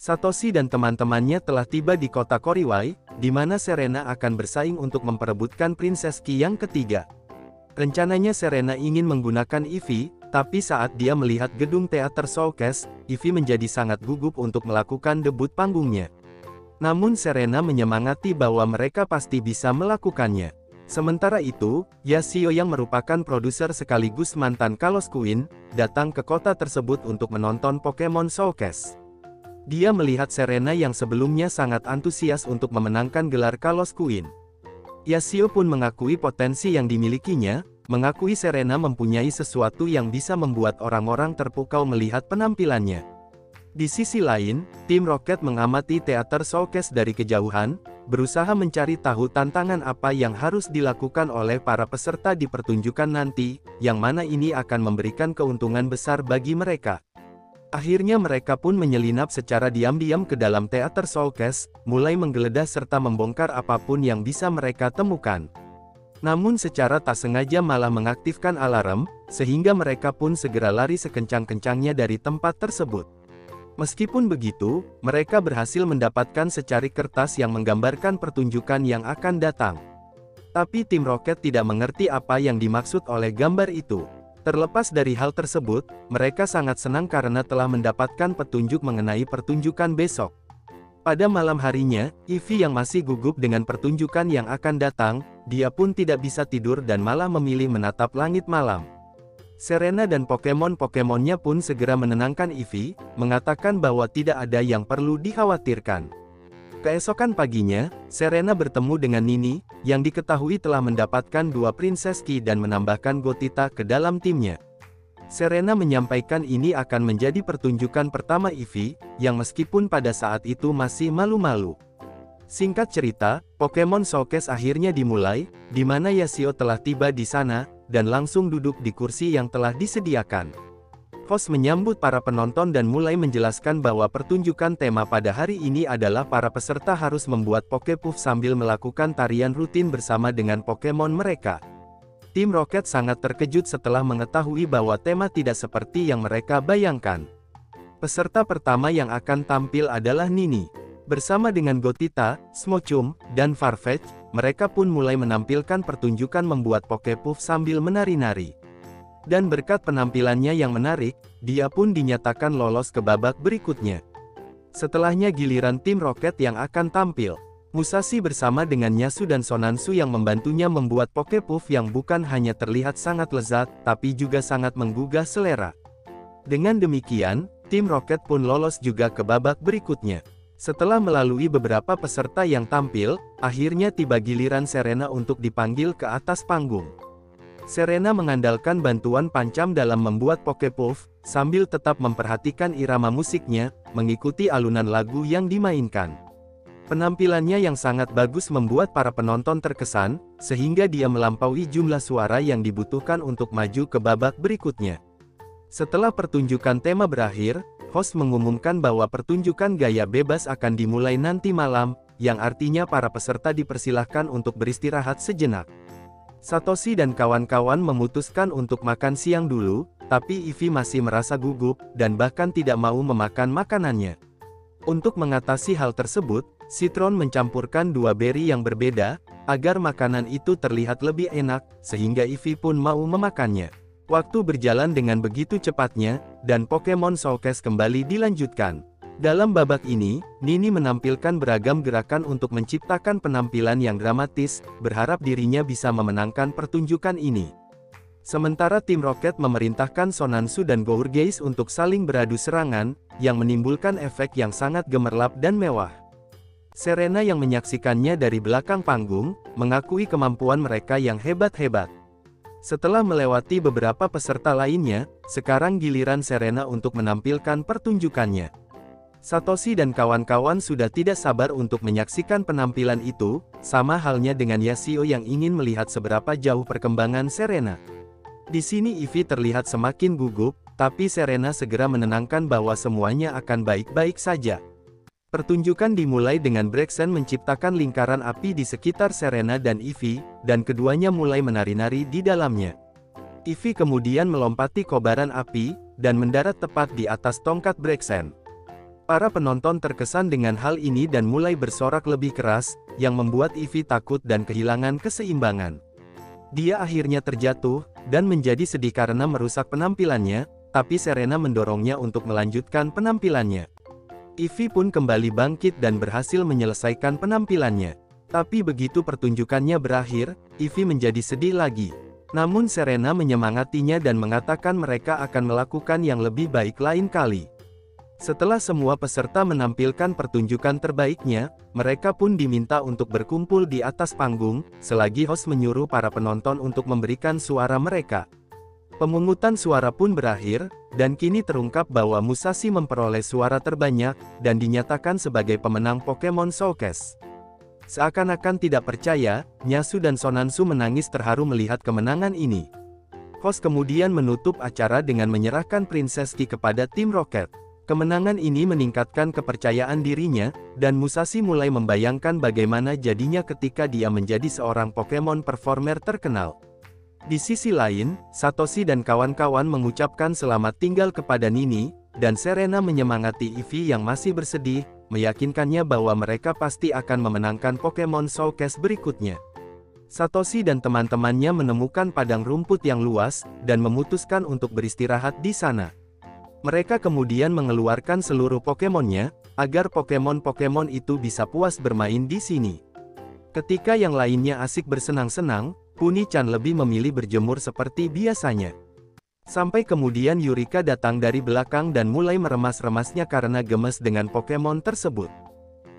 Satoshi dan teman-temannya telah tiba di kota Koriwai, di mana Serena akan bersaing untuk memperebutkan Princess Ki yang ketiga. Rencananya Serena ingin menggunakan Ivy, tapi saat dia melihat gedung teater showcase, Ivy menjadi sangat gugup untuk melakukan debut panggungnya. Namun Serena menyemangati bahwa mereka pasti bisa melakukannya. Sementara itu, Yashio yang merupakan produser sekaligus mantan Kalos Queen, datang ke kota tersebut untuk menonton Pokemon Showcase. Dia melihat Serena yang sebelumnya sangat antusias untuk memenangkan gelar Kalos Queen. Yashio pun mengakui potensi yang dimilikinya, mengakui Serena mempunyai sesuatu yang bisa membuat orang-orang terpukau melihat penampilannya. Di sisi lain, tim Rocket mengamati teater showcase dari kejauhan, berusaha mencari tahu tantangan apa yang harus dilakukan oleh para peserta di pertunjukan nanti, yang mana ini akan memberikan keuntungan besar bagi mereka. Akhirnya mereka pun menyelinap secara diam-diam ke dalam teater showcase, mulai menggeledah serta membongkar apapun yang bisa mereka temukan. Namun secara tak sengaja malah mengaktifkan alarm, sehingga mereka pun segera lari sekencang-kencangnya dari tempat tersebut. Meskipun begitu, mereka berhasil mendapatkan secari kertas yang menggambarkan pertunjukan yang akan datang. Tapi tim Rocket tidak mengerti apa yang dimaksud oleh gambar itu. Terlepas dari hal tersebut, mereka sangat senang karena telah mendapatkan petunjuk mengenai pertunjukan besok. Pada malam harinya, Ivy yang masih gugup dengan pertunjukan yang akan datang, dia pun tidak bisa tidur dan malah memilih menatap langit malam. Serena dan Pokemon-Pokemonnya pun segera menenangkan Ivy, mengatakan bahwa tidak ada yang perlu dikhawatirkan. Keesokan paginya, Serena bertemu dengan Nini, yang diketahui telah mendapatkan 2 Princess Ki dan menambahkan Gothita ke dalam timnya. Serena menyampaikan ini akan menjadi pertunjukan pertama Ivy, yang meskipun pada saat itu masih malu-malu. Singkat cerita, Pokemon Showcase akhirnya dimulai, di mana Yashio telah tiba di sana, dan langsung duduk di kursi yang telah disediakan. Host menyambut para penonton dan mulai menjelaskan bahwa pertunjukan tema pada hari ini adalah para peserta harus membuat Pokepuff sambil melakukan tarian rutin bersama dengan Pokemon mereka. Tim Rocket sangat terkejut setelah mengetahui bahwa tema tidak seperti yang mereka bayangkan. Peserta pertama yang akan tampil adalah Nini. Bersama dengan Gothita, Smochum, dan Farfetch, mereka pun mulai menampilkan pertunjukan membuat Pokepuff sambil menari-nari. Dan berkat penampilannya yang menarik, dia pun dinyatakan lolos ke babak berikutnya. Setelahnya giliran tim Rocket yang akan tampil. Musashi bersama dengan Nyasu dan Sonansu yang membantunya membuat Pokepuff yang bukan hanya terlihat sangat lezat, tapi juga sangat menggugah selera. Dengan demikian, tim Rocket pun lolos juga ke babak berikutnya. Setelah melalui beberapa peserta yang tampil, akhirnya tiba giliran Serena untuk dipanggil ke atas panggung. Serena mengandalkan bantuan Pancam dalam membuat Pokepuff, sambil tetap memperhatikan irama musiknya, mengikuti alunan lagu yang dimainkan. Penampilannya yang sangat bagus membuat para penonton terkesan, sehingga dia melampaui jumlah suara yang dibutuhkan untuk maju ke babak berikutnya. Setelah pertunjukan tema berakhir, host mengumumkan bahwa pertunjukan gaya bebas akan dimulai nanti malam, yang artinya para peserta dipersilahkan untuk beristirahat sejenak. Satoshi dan kawan-kawan memutuskan untuk makan siang dulu, tapi Ivy masih merasa gugup, dan bahkan tidak mau memakan makanannya. Untuk mengatasi hal tersebut, Citron mencampurkan 2 berry yang berbeda, agar makanan itu terlihat lebih enak, sehingga Ivy pun mau memakannya. Waktu berjalan dengan begitu cepatnya, dan Pokemon Showcase kembali dilanjutkan. Dalam babak ini, Nini menampilkan beragam gerakan untuk menciptakan penampilan yang dramatis, berharap dirinya bisa memenangkan pertunjukan ini. Sementara tim Rocket memerintahkan Sonansu dan Gourgeist untuk saling beradu serangan, yang menimbulkan efek yang sangat gemerlap dan mewah. Serena yang menyaksikannya dari belakang panggung, mengakui kemampuan mereka yang hebat-hebat. Setelah melewati beberapa peserta lainnya, sekarang giliran Serena untuk menampilkan pertunjukannya. Satoshi dan kawan-kawan sudah tidak sabar untuk menyaksikan penampilan itu, sama halnya dengan Yashio yang ingin melihat seberapa jauh perkembangan Serena. Di sini Ivy terlihat semakin gugup, tapi Serena segera menenangkan bahwa semuanya akan baik-baik saja. Pertunjukan dimulai dengan Braixen menciptakan lingkaran api di sekitar Serena dan Ivy, dan keduanya mulai menari-nari di dalamnya. Ivy kemudian melompati kobaran api, dan mendarat tepat di atas tongkat Braixen. Para penonton terkesan dengan hal ini dan mulai bersorak lebih keras, yang membuat Ivy takut dan kehilangan keseimbangan. Dia akhirnya terjatuh, dan menjadi sedih karena merusak penampilannya, tapi Serena mendorongnya untuk melanjutkan penampilannya. Ivy pun kembali bangkit dan berhasil menyelesaikan penampilannya. Tapi begitu pertunjukannya berakhir, Ivy menjadi sedih lagi. Namun Serena menyemangatinya dan mengatakan mereka akan melakukan yang lebih baik lain kali. Setelah semua peserta menampilkan pertunjukan terbaiknya, mereka pun diminta untuk berkumpul di atas panggung, selagi host menyuruh para penonton untuk memberikan suara mereka. Pemungutan suara pun berakhir, dan kini terungkap bahwa Musashi memperoleh suara terbanyak, dan dinyatakan sebagai pemenang Pokemon Showcase. Seakan-akan tidak percaya, Nyasu dan Sonansu menangis terharu melihat kemenangan ini. Host kemudian menutup acara dengan menyerahkan Princess Ki kepada tim Rocket. Kemenangan ini meningkatkan kepercayaan dirinya, dan Musashi mulai membayangkan bagaimana jadinya ketika dia menjadi seorang Pokemon performer terkenal. Di sisi lain, Satoshi dan kawan-kawan mengucapkan selamat tinggal kepada Nini, dan Serena menyemangati Ivy yang masih bersedih, meyakinkannya bahwa mereka pasti akan memenangkan Pokemon Showcase berikutnya. Satoshi dan teman-temannya menemukan padang rumput yang luas, dan memutuskan untuk beristirahat di sana. Mereka kemudian mengeluarkan seluruh Pokemonnya, agar Pokemon-Pokemon itu bisa puas bermain di sini. Ketika yang lainnya asik bersenang-senang, Puni-chan lebih memilih berjemur seperti biasanya. Sampai kemudian Yurika datang dari belakang dan mulai meremas-remasnya karena gemes dengan Pokemon tersebut.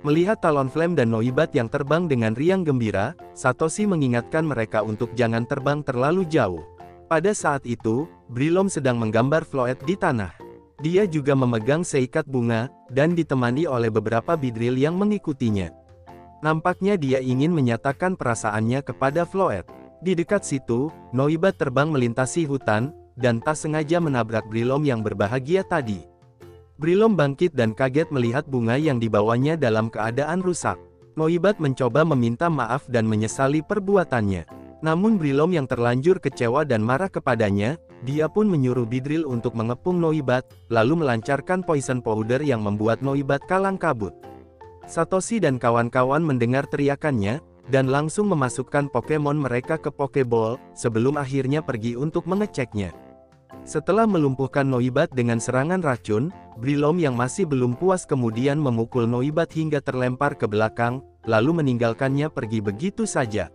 Melihat Talonflame dan Noibat yang terbang dengan riang gembira, Satoshi mengingatkan mereka untuk jangan terbang terlalu jauh. Pada saat itu, Breloom sedang menggambar Floette di tanah. Dia juga memegang seikat bunga, dan ditemani oleh beberapa Beedrill yang mengikutinya. Nampaknya dia ingin menyatakan perasaannya kepada Floette. Di dekat situ, Noibat terbang melintasi hutan, dan tak sengaja menabrak Breloom yang berbahagia tadi. Breloom bangkit dan kaget melihat bunga yang dibawanya dalam keadaan rusak. Noibat mencoba meminta maaf dan menyesali perbuatannya. Namun Breloom yang terlanjur kecewa dan marah kepadanya, dia pun menyuruh Beedrill untuk mengepung Noibat, lalu melancarkan poison powder yang membuat Noibat kalang kabut. Satoshi dan kawan-kawan mendengar teriakannya, dan langsung memasukkan Pokemon mereka ke Pokeball, sebelum akhirnya pergi untuk mengeceknya. Setelah melumpuhkan Noibat dengan serangan racun, Breloom yang masih belum puas kemudian memukul Noibat hingga terlempar ke belakang, lalu meninggalkannya pergi begitu saja.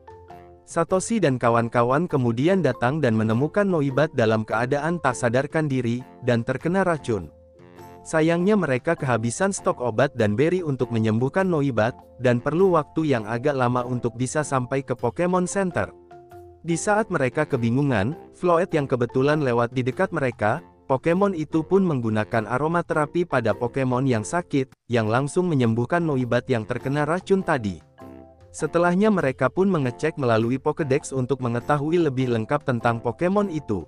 Satoshi dan kawan-kawan kemudian datang dan menemukan Noibat dalam keadaan tak sadarkan diri, dan terkena racun. Sayangnya mereka kehabisan stok obat dan beri untuk menyembuhkan Noibat, dan perlu waktu yang agak lama untuk bisa sampai ke Pokemon Center. Di saat mereka kebingungan, Floette yang kebetulan lewat di dekat mereka, Pokemon itu pun menggunakan aromaterapi pada Pokemon yang sakit, yang langsung menyembuhkan Noibat yang terkena racun tadi. Setelahnya mereka pun mengecek melalui Pokédex untuk mengetahui lebih lengkap tentang Pokemon itu.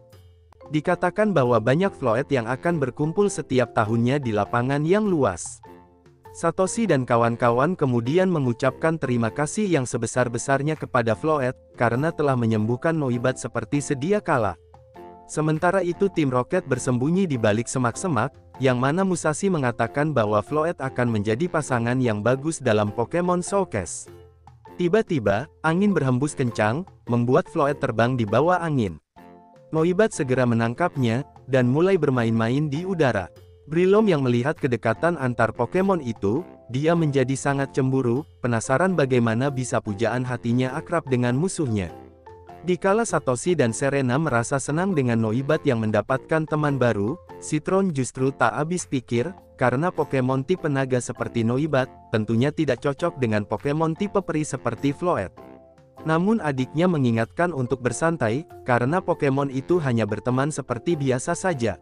Dikatakan bahwa banyak Floette yang akan berkumpul setiap tahunnya di lapangan yang luas. Satoshi dan kawan-kawan kemudian mengucapkan terima kasih yang sebesar-besarnya kepada Floette, karena telah menyembuhkan Noibat seperti sedia kala. Sementara itu tim Rocket bersembunyi di balik semak-semak, yang mana Musashi mengatakan bahwa Floette akan menjadi pasangan yang bagus dalam Pokemon Showcase. Tiba-tiba, angin berhembus kencang, membuat Floette terbang di bawah angin. Noibat segera menangkapnya, dan mulai bermain-main di udara. Breloom yang melihat kedekatan antar Pokemon itu, dia menjadi sangat cemburu, penasaran bagaimana bisa pujaan hatinya akrab dengan musuhnya. Dikala Satoshi dan Serena merasa senang dengan Noibat yang mendapatkan teman baru, Citron justru tak habis pikir, karena Pokemon tipe naga seperti Noibat, tentunya tidak cocok dengan Pokemon tipe peri seperti Floette. Namun adiknya mengingatkan untuk bersantai, karena Pokemon itu hanya berteman seperti biasa saja.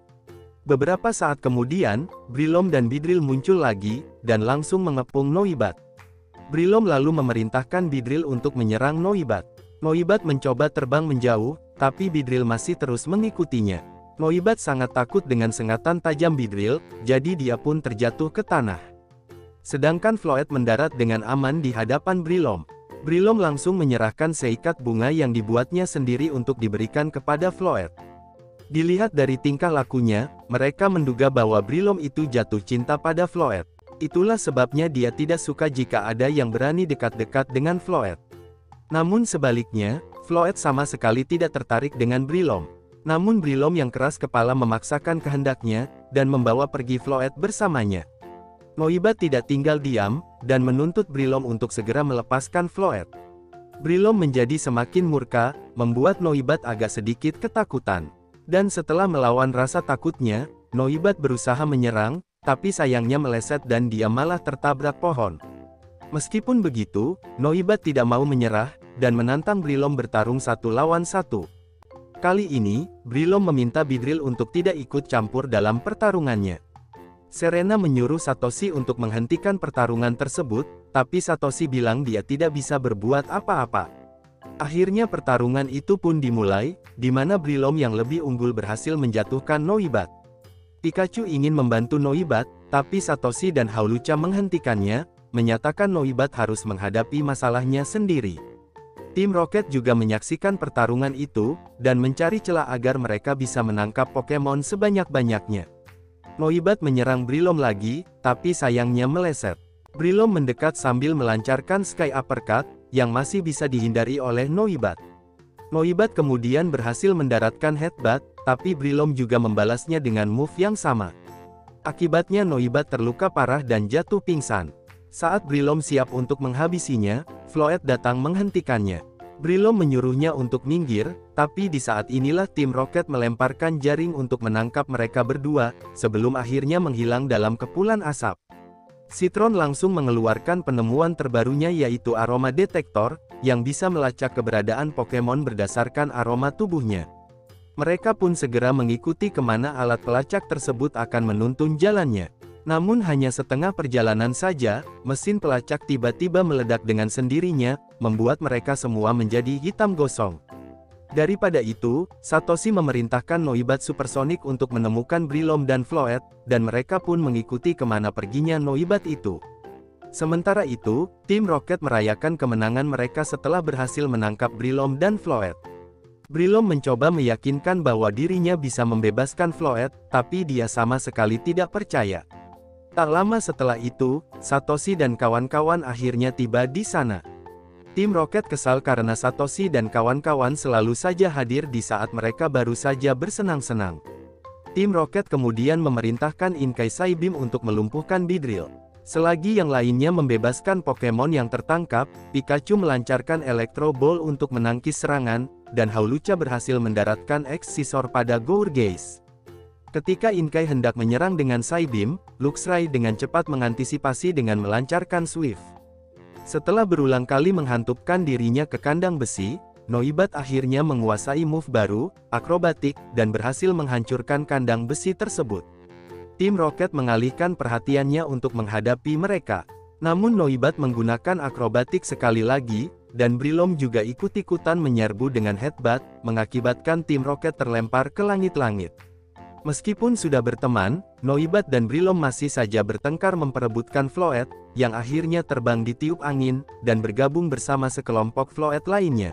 Beberapa saat kemudian, Breloom dan Beedrill muncul lagi, dan langsung mengepung Noibat. Breloom lalu memerintahkan Beedrill untuk menyerang Noibat. Noibat mencoba terbang menjauh, tapi Beedrill masih terus mengikutinya. Noibat sangat takut dengan sengatan tajam Beedrill, jadi dia pun terjatuh ke tanah. Sedangkan Floette mendarat dengan aman di hadapan Breloom. Breloom langsung menyerahkan seikat bunga yang dibuatnya sendiri untuk diberikan kepada Floette. Dilihat dari tingkah lakunya, mereka menduga bahwa Breloom itu jatuh cinta pada Floette. Itulah sebabnya dia tidak suka jika ada yang berani dekat-dekat dengan Floyd. Namun sebaliknya, Floyd sama sekali tidak tertarik dengan Brilom. Namun Brilom yang keras kepala memaksakan kehendaknya, dan membawa pergi Floyd bersamanya. Noibat tidak tinggal diam, dan menuntut Brilom untuk segera melepaskan Floyd. Brilom menjadi semakin murka, membuat Noibat agak sedikit ketakutan. Dan setelah melawan rasa takutnya, Noibat berusaha menyerang, tapi sayangnya meleset dan dia malah tertabrak pohon. Meskipun begitu, Noibat tidak mau menyerah, dan menantang Brilom bertarung 1 lawan 1. Kali ini, Brilom meminta Beedrill untuk tidak ikut campur dalam pertarungannya. Serena menyuruh Satoshi untuk menghentikan pertarungan tersebut, tapi Satoshi bilang dia tidak bisa berbuat apa-apa. Akhirnya pertarungan itu pun dimulai, di mana Brilom yang lebih unggul berhasil menjatuhkan Noibat. Pikachu ingin membantu Noibat, tapi Satoshi dan Hawlucha menghentikannya, menyatakan Noibat harus menghadapi masalahnya sendiri. Tim Rocket juga menyaksikan pertarungan itu, dan mencari celah agar mereka bisa menangkap Pokemon sebanyak-banyaknya. Noibat menyerang Brilom lagi, tapi sayangnya meleset. Brilom mendekat sambil melancarkan Sky Uppercut, yang masih bisa dihindari oleh Noibat. Noibat kemudian berhasil mendaratkan Headbutt, tapi Brilom juga membalasnya dengan move yang sama. Akibatnya Noibat terluka parah dan jatuh pingsan. Saat Brilom siap untuk menghabisinya, Floyd datang menghentikannya. Brilom menyuruhnya untuk minggir, tapi di saat inilah tim Rocket melemparkan jaring untuk menangkap mereka berdua, sebelum akhirnya menghilang dalam kepulan asap. Citron langsung mengeluarkan penemuan terbarunya yaitu aroma detektor, yang bisa melacak keberadaan Pokemon berdasarkan aroma tubuhnya. Mereka pun segera mengikuti kemana alat pelacak tersebut akan menuntun jalannya. Namun hanya setengah perjalanan saja, mesin pelacak tiba-tiba meledak dengan sendirinya, membuat mereka semua menjadi hitam gosong. Daripada itu, Satoshi memerintahkan Noibat Supersonic untuk menemukan Brilom dan Floyd, dan mereka pun mengikuti kemana perginya Noibat itu. Sementara itu, tim Rocket merayakan kemenangan mereka setelah berhasil menangkap Brilom dan Floyd. Brilom mencoba meyakinkan bahwa dirinya bisa membebaskan Floyd, tapi dia sama sekali tidak percaya. Tak lama setelah itu, Satoshi dan kawan-kawan akhirnya tiba di sana. Tim Rocket kesal karena Satoshi dan kawan-kawan selalu saja hadir di saat mereka baru saja bersenang-senang. Tim Rocket kemudian memerintahkan Inkai Saibim untuk melumpuhkan Beedrill. Selagi yang lainnya membebaskan Pokemon yang tertangkap, Pikachu melancarkan Electro Ball untuk menangkis serangan, dan Hawlucha berhasil mendaratkan X-Scissor pada Gourgeist. Ketika Inkai hendak menyerang dengan Saibim, Luxray dengan cepat mengantisipasi dengan melancarkan Swift. Setelah berulang kali menghantupkan dirinya ke kandang besi, Noibat akhirnya menguasai move baru, akrobatik, dan berhasil menghancurkan kandang besi tersebut. Tim Rocket mengalihkan perhatiannya untuk menghadapi mereka. Namun Noibat menggunakan akrobatik sekali lagi, dan Brilom juga ikut-ikutan menyerbu dengan Headbutt, mengakibatkan tim Rocket terlempar ke langit-langit. Meskipun sudah berteman, Noibat dan Brilom masih saja bertengkar memperebutkan Floyd, yang akhirnya terbang di tiup angin, dan bergabung bersama sekelompok Floyd lainnya.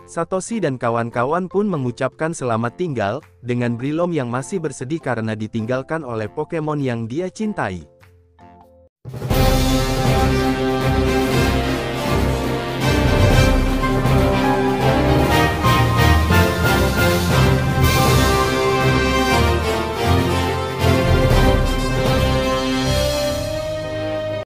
Satoshi dan kawan-kawan pun mengucapkan selamat tinggal, dengan Brilom yang masih bersedih karena ditinggalkan oleh Pokemon yang dia cintai.